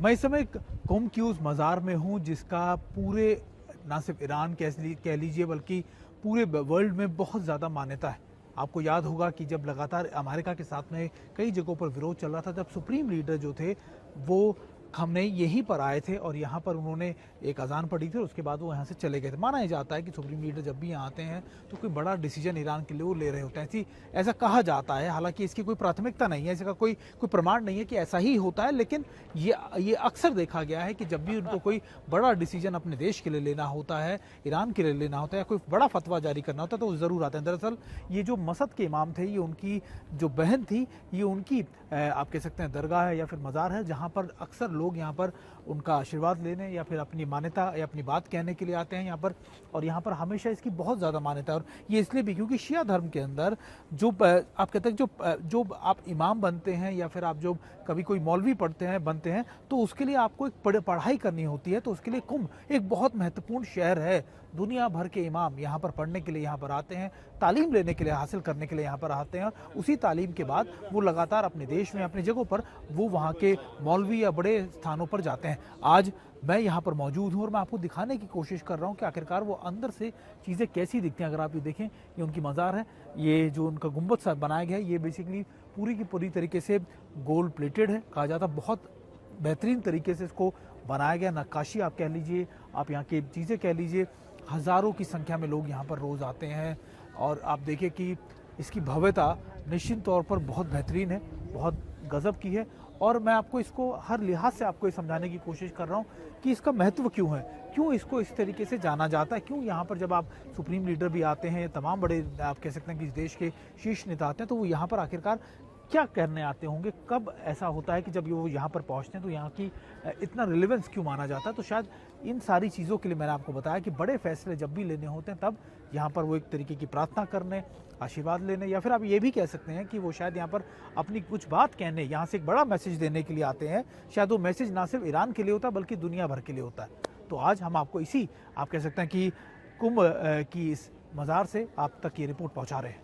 मैं इस समय कुंभ की उस मज़ार में हूँ जिसका पूरे ना सिर्फ ईरान कह लीजिए बल्कि पूरे वर्ल्ड में बहुत ज़्यादा मान्यता है। आपको याद होगा कि जब लगातार अमेरिका के साथ में कई जगहों पर विरोध चल रहा था, जब सुप्रीम लीडर जो थे वो खamenei यहीं पर आए थे और यहाँ पर उन्होंने एक अजान पढ़ी थी और उसके बाद वो यहाँ से चले गए थे। माना जाता है कि सुप्रीम लीडर जब भी यहाँ आते हैं तो कोई बड़ा डिसीजन ईरान के लिए वो ले रहे होते हैं, ऐसा कहा जाता है। हालांकि इसकी कोई प्राथमिकता नहीं है, इसका कोई प्रमाण नहीं है कि ऐसा ही होता है, लेकिन ये अक्सर देखा गया है कि जब भी उनको कोई बड़ा डिसीजन अपने देश के लिए लेना होता है, ईरान के लिए लेना होता है या कोई बड़ा फतवा जारी करना होता है तो वो ज़रूर आते हैं। दरअसल ये जो मसद के इमाम थे, ये उनकी जो बहन थी, ये उनकी आप कह सकते हैं दरगाह है या फिर मज़ार है, जहाँ पर अक्सर लोग यहाँ पर उनका आशीर्वाद लेने या फिर अपनी मान्यता या अपनी बात कहने के लिए आते हैं यहाँ पर। और यहाँ पर हमेशा इसकी बहुत ज़्यादा मान्यता है और ये इसलिए भी क्योंकि शिया धर्म के अंदर जो आप कहते हैं जो आप इमाम बनते हैं या फिर आप जो कभी कोई मौलवी बनते हैं तो उसके लिए आपको एक पढ़ाई करनी होती है। तो उसके लिए कुंभ एक बहुत महत्वपूर्ण शहर है। दुनिया भर के इमाम यहाँ पर पढ़ने के लिए यहाँ पर आते हैं, तालीम लेने के लिए, हासिल करने के लिए यहाँ पर आते हैं और उसी तालीम के बाद वो लगातार अपने देश में अपनी जगहों पर वो वहाँ के मौलवी या बड़े स्थानों पर जाते हैं। आज मैं यहाँ पर मौजूद हूँ और मैं आपको दिखाने की कोशिश कर रहा हूँ कि आखिरकार वो अंदर से चीज़ें कैसी दिखती हैं। अगर आप ये देखें, ये उनकी मज़ार है, ये जो उनका गुंबद सा बनाया गया है, ये बेसिकली पूरी की पूरी तरीके से गोल्ड प्लेटेड है। कहा जाता है बहुत बेहतरीन तरीके से इसको बनाया गया, नक्काशी आप कह लीजिए, आप यहाँ की चीज़ें कह लीजिए। हज़ारों की संख्या में लोग यहाँ पर रोज़ आते हैं और आप देखिए कि इसकी भव्यता निश्चित तौर पर बहुत बेहतरीन है, बहुत गज़ब की है। और मैं आपको इसको हर लिहाज से आपको ये समझाने की कोशिश कर रहा हूँ कि इसका महत्व क्यों है, क्यों इसको इस तरीके से जाना जाता है, क्यों यहाँ पर जब आप सुप्रीम लीडर भी आते हैं, तमाम बड़े आप कह सकते हैं कि इस देश के शीर्ष नेता आते हैं, तो वो यहाँ पर आखिरकार क्या करने आते होंगे, कब ऐसा होता है कि जब वो यहाँ पर पहुँचते हैं तो यहाँ की इतना रिलेवेंस क्यों माना जाता है। तो शायद इन सारी चीज़ों के लिए मैंने आपको बताया कि बड़े फैसले जब भी लेने होते हैं तब यहाँ पर वो एक तरीके की प्रार्थना करने, आशीर्वाद लेने या फिर आप ये भी कह सकते हैं कि वो शायद यहाँ पर अपनी कुछ बात कहने, यहाँ से एक बड़ा मैसेज देने के लिए आते हैं। शायद वो मैसेज ना सिर्फ ईरान के लिए होता है बल्कि दुनिया भर के लिए होता है। तो आज हम आपको इसी आप कह सकते हैं कि कुंभ की इस मज़ार से आप तक ये रिपोर्ट पहुँचा रहे हैं।